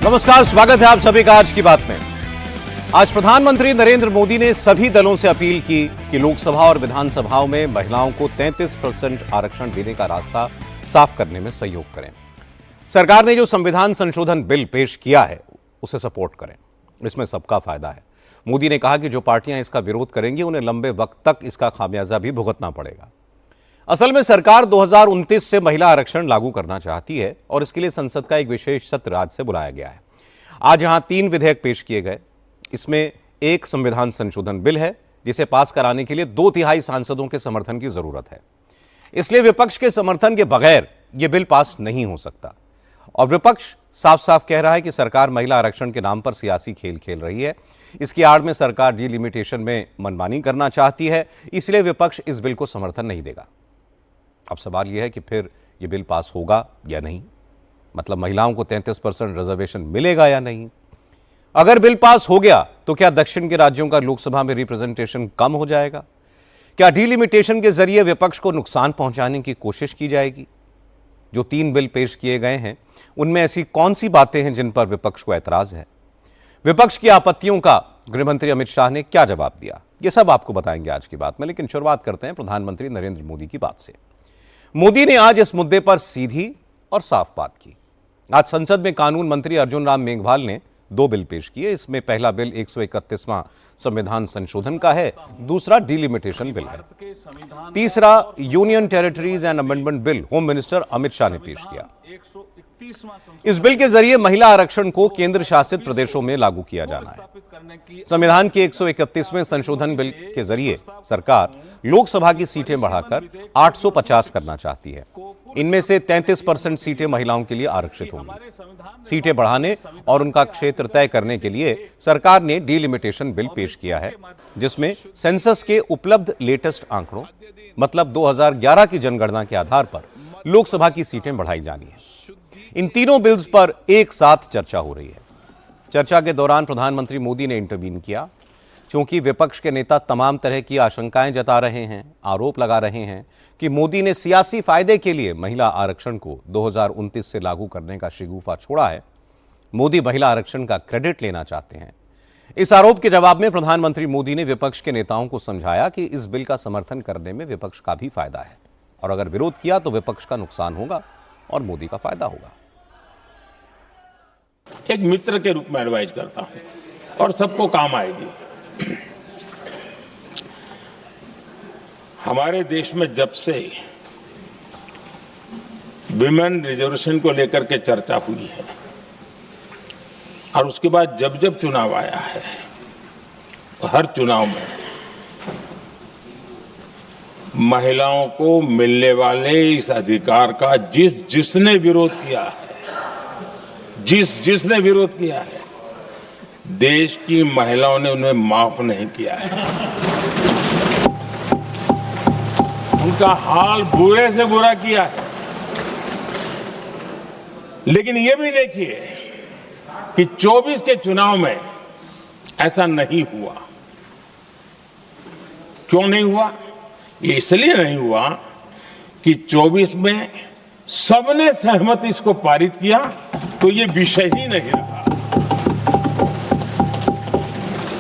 नमस्कार, स्वागत है आप सभी का आज की बात में। आज प्रधानमंत्री नरेंद्र मोदी ने सभी दलों से अपील की कि लोकसभा और विधानसभाओं में महिलाओं को 33% आरक्षण देने का रास्ता साफ करने में सहयोग करें। सरकार ने जो संविधान संशोधन बिल पेश किया है उसे सपोर्ट करें, इसमें सबका फायदा है। मोदी ने कहा कि जो पार्टियां इसका विरोध करेंगी उन्हें लंबे वक्त तक इसका खामियाजा भी भुगतना पड़ेगा। असल में सरकार 2029 से महिला आरक्षण लागू करना चाहती है और इसके लिए संसद का एक विशेष सत्र आज से बुलाया गया है। आज यहां 3 विधेयक पेश किए गए। इसमें एक संविधान संशोधन बिल है जिसे पास कराने के लिए 2/3 सांसदों के समर्थन की जरूरत है। इसलिए विपक्ष के समर्थन के बगैर यह बिल पास नहीं हो सकता। और विपक्ष साफ साफ कह रहा है कि सरकार महिला आरक्षण के नाम पर सियासी खेल खेल रही है। इसकी आड़ में सरकार डिलिमिटेशन में मनमानी करना चाहती है, इसलिए विपक्ष इस बिल को समर्थन नहीं देगा। अब सवाल यह है कि फिर यह बिल पास होगा या नहीं, मतलब महिलाओं को 33% रिजर्वेशन मिलेगा या नहीं। अगर बिल पास हो गया तो क्या दक्षिण के राज्यों का लोकसभा में रिप्रेजेंटेशन कम हो जाएगा? क्या डिलिमिटेशन के जरिए विपक्ष को नुकसान पहुंचाने की कोशिश की जाएगी? जो 3 बिल पेश किए गए हैं उनमें ऐसी कौन सी बातें हैं जिन पर विपक्ष को ऐतराज है? विपक्ष की आपत्तियों का गृहमंत्री अमित शाह ने क्या जवाब दिया, यह सब आपको बताएंगे आज की बात में। लेकिन शुरुआत करते हैं प्रधानमंत्री नरेंद्र मोदी की बात से। मोदी ने आज इस मुद्दे पर सीधी और साफ बात की। आज संसद में कानून मंत्री अर्जुन राम मेघवाल ने 2 बिल पेश किए। इसमें पहला बिल 131वां संविधान संशोधन का है, दूसरा डिलिमिटेशन बिल है। तीसरा union territories and amendment bill home minister Amit Shah ने पेश किया। इस बिल के जरिए महिला आरक्षण को केंद्र शासित प्रदेशों में लागू किया जाना है। संविधान के 131वें संशोधन बिल के जरिए सरकार लोकसभा की सीटें बढ़ाकर 850 करना चाहती है। इनमें से 33% सीटें महिलाओं के लिए आरक्षित होंगी। सीटें बढ़ाने और उनका क्षेत्र तय करने के लिए सरकार ने डिलिमिटेशन बिल पेश किया है, जिसमें सेंसस के उपलब्ध लेटेस्ट आंकड़ों, मतलब 2011 की जनगणना के आधार पर लोकसभा की सीटें बढ़ाई जानी है। इन तीनों बिल्स पर एक साथ चर्चा हो रही है। चर्चा के दौरान प्रधानमंत्री मोदी ने इंटरवीन किया। क्योंकि विपक्ष के नेता तमाम तरह की आशंकाएं जता रहे हैं, आरोप लगा रहे हैं कि मोदी ने सियासी फायदे के लिए महिला आरक्षण को 2029 से लागू करने का शिगुफा छोड़ा है। मोदी महिला आरक्षण का क्रेडिट लेना चाहते हैं। इस आरोप के जवाब में प्रधानमंत्री मोदी ने विपक्ष के नेताओं को समझाया कि इस बिल का समर्थन करने में विपक्ष का भी फायदा है और अगर विरोध किया तो विपक्ष का नुकसान होगा और मोदी का फायदा होगा। एक मित्र के रूप में एडवाइज करता हूं और सबको काम आएगी। हमारे देश में जब से विमेन रिजर्वेशन को लेकर के चर्चा हुई है और उसके बाद जब जब चुनाव आया है, तो हर चुनाव में महिलाओं को मिलने वाले इस अधिकार का जिसने विरोध किया है, जिसने विरोध किया है, देश की महिलाओं ने उन्हें माफ नहीं किया है। उनका हाल बुरे से बुरा किया है। लेकिन यह भी देखिए कि 24 के चुनाव में ऐसा नहीं हुआ। क्यों नहीं हुआ? ये इसलिए नहीं हुआ कि 24 में सबने सहमति इसको पारित किया, तो ये विषय ही नहीं रहा।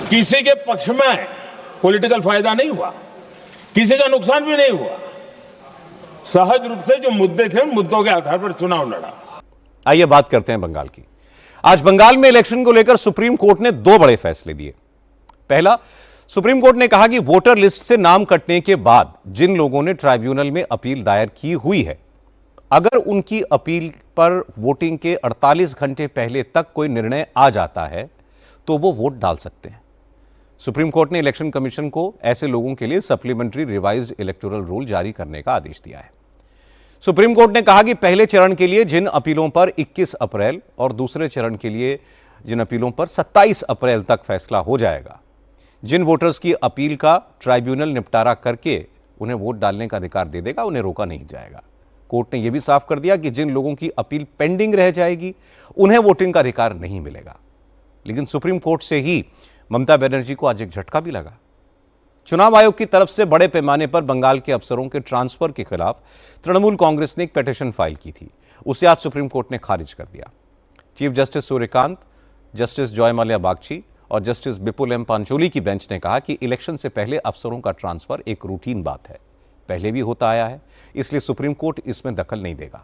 किसी के पक्ष में पॉलिटिकल फायदा नहीं हुआ, किसी का नुकसान भी नहीं हुआ। सहज रूप से जो मुद्दे थे उन मुद्दों के आधार पर चुनाव लड़ा। आइए बात करते हैं बंगाल की। आज बंगाल में इलेक्शन को लेकर सुप्रीम कोर्ट ने 2 बड़े फैसले दिए। पहला, सुप्रीम कोर्ट ने कहा कि वोटर लिस्ट से नाम कटने के बाद जिन लोगों ने ट्राइब्यूनल में अपील दायर की हुई है, अगर उनकी अपील पर वोटिंग के 48 घंटे पहले तक कोई निर्णय आ जाता है तो वो वोट डाल सकते हैं। सुप्रीम कोर्ट ने इलेक्शन कमीशन को ऐसे लोगों के लिए सप्लीमेंट्री रिवाइज्ड इलेक्टोरल रूल जारी करने का आदेश दिया है। सुप्रीम कोर्ट ने कहा कि पहले चरण के लिए जिन अपीलों पर 21 अप्रैल और दूसरे चरण के लिए जिन अपीलों पर 27 अप्रैल तक फैसला हो जाएगा, जिन वोटर्स की अपील का ट्राइब्यूनल निपटारा करके उन्हें वोट डालने का अधिकार दे देगा, उन्हें रोका नहीं जाएगा। कोर्ट ने यह भी साफ कर दिया कि जिन लोगों की अपील पेंडिंग रह जाएगी उन्हें वोटिंग का अधिकार नहीं मिलेगा। लेकिन सुप्रीम कोर्ट से ही ममता बनर्जी को आज एक झटका भी लगा। चुनाव आयोग की तरफ से बड़े पैमाने पर बंगाल के अफसरों के ट्रांसफर के खिलाफ तृणमूल कांग्रेस ने एक पिटीशन फाइल की थी, उसे आज सुप्रीम कोर्ट ने खारिज कर दिया। Chief justice Suryakant, justice Joymalya Bagchi और जस्टिस बिपुल एम पांचोली की बेंच ने कहा कि इलेक्शन से पहले अफसरों का ट्रांसफर एक रूटीन बात है, पहले भी होता आया है, इसलिए सुप्रीम कोर्ट इसमें दखल नहीं देगा।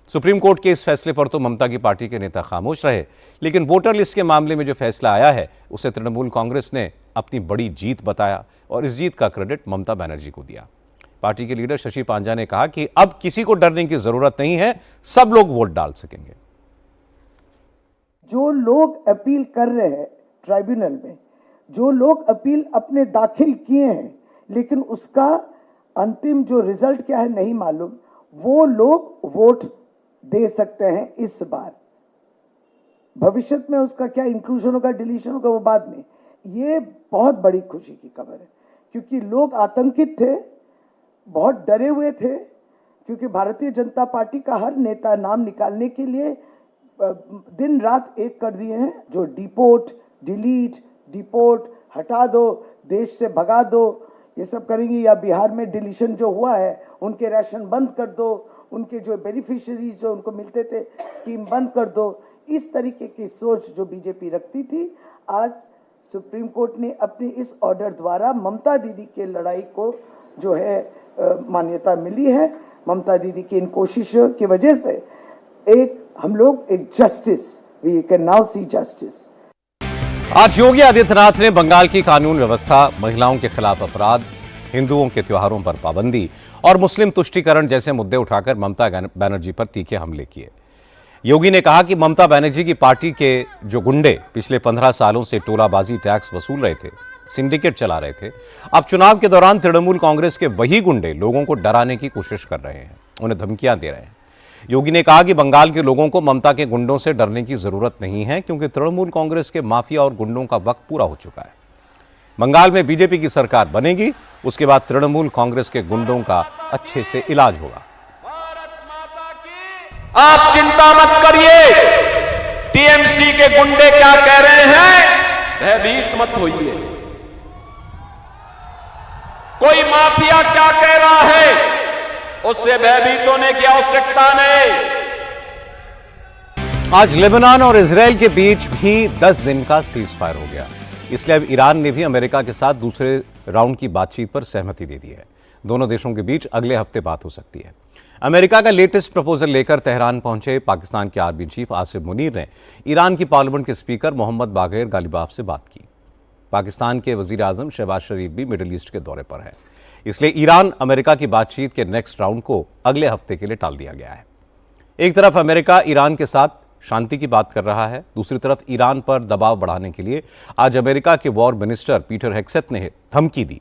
सुप्रीम कोर्ट के इस फैसले पर तो ममता की पार्टी के नेता खामोश रहे, लेकिन वोटर लिस्ट के मामले में जो फैसला आया है उसे तृणमूल कांग्रेस ने अपनी बड़ी जीत बताया और इस जीत का क्रेडिट ममता बनर्जी को दिया। पार्टी के लीडर शशि पांजा ने कहा कि अब किसी को डरने की जरूरत नहीं है, सब लोग वोट डाल सकेंगे। जो लोग अपील कर रहे हैं ट्राइब्यूनल में, जो लोग अपील अपने दाखिल किए हैं लेकिन उसका अंतिम जो रिजल्ट क्या है नहीं मालूम, वो लोग वोट दे सकते हैं इस बार। भविष्य में उसका क्या इंक्लूजन होगा, डिलीशन होगा, वो बाद में। ये बहुत बड़ी खुशी की खबर है क्योंकि लोग आतंकित थे, बहुत डरे हुए थे, क्योंकि भारतीय जनता पार्टी का हर नेता नाम निकालने के लिए दिन रात एक कर दिए हैं। जो डिपोर्ट, डिलीट, डिपोर्ट, हटा दो, देश से भगा दो, ये सब करेंगे। या बिहार में डिलीशन जो हुआ है, उनके राशन बंद कर दो, उनके जो बेनिफिशियरीज जो उनको मिलते थे स्कीम बंद कर दो। इस तरीके की सोच जो बीजेपी रखती थी, आज सुप्रीम कोर्ट ने अपने इस ऑर्डर द्वारा ममता दीदी के लड़ाई को जो है मान्यता मिली है। ममता दीदी की इन कोशिशों की वजह से हम लोग एक justice, we can now see justice. आज योगी आदित्यनाथ ने बंगाल की कानून व्यवस्था, महिलाओं के खिलाफ अपराध, हिंदुओं के त्योहारों पर पाबंदी और मुस्लिम तुष्टीकरण जैसे मुद्दे उठाकर ममता बनर्जी पर तीखे हमले किए। योगी ने कहा कि ममता बनर्जी की पार्टी के जो गुंडे पिछले 15 सालों से टोलाबाजी टैक्स वसूल रहे थे, सिंडिकेट चला रहे थे, अब चुनाव के दौरान तृणमूल कांग्रेस के वही गुंडे लोगों को डराने की कोशिश कर रहे हैं, उन्हें धमकियां दे रहे हैं। योगी ने कहा कि बंगाल के लोगों को ममता के गुंडों से डरने की जरूरत नहीं है क्योंकि तृणमूल कांग्रेस के माफिया और गुंडों का वक्त पूरा हो चुका है। बंगाल में बीजेपी की सरकार बनेगी, उसके बाद तृणमूल कांग्रेस के गुंडों का अच्छे से इलाज होगा। आप चिंता मत करिए, टीएमसी के गुंडे क्या कह रहे हैं, भयभीत मत होइए। कोई माफिया क्या कह रहा है, उससे भयभीत होने की आवश्यकता नहीं। आज लेबनान और इजराइल के बीच भी 10 दिन का सीज फायर हो गया, इसलिए अब ईरान ने भी अमेरिका के साथ दूसरे राउंड की बातचीत पर सहमति दे दी है। दोनों देशों के बीच अगले हफ्ते बात हो सकती है। अमेरिका का लेटेस्ट प्रपोजल लेकर तेहरान पहुंचे पाकिस्तान के आर्मी चीफ आसिफ मुनीर ने ईरान की पार्लियामेंट के स्पीकर मोहम्मद बागैर गालिबाफ से बात की। पाकिस्तान के वजीर आजम शहबाज शरीफ भी मिडिल ईस्ट के दौरे पर हैं, इसलिए ईरान अमेरिका की बातचीत के नेक्स्ट राउंड को अगले हफ्ते के लिए टाल दिया गया है। एक तरफ अमेरिका ईरान के साथ शांति की बात कर रहा है, दूसरी तरफ ईरान पर दबाव बढ़ाने के लिए आज अमेरिका के वॉर मिनिस्टर पीटर हेग्सेथ ने धमकी दी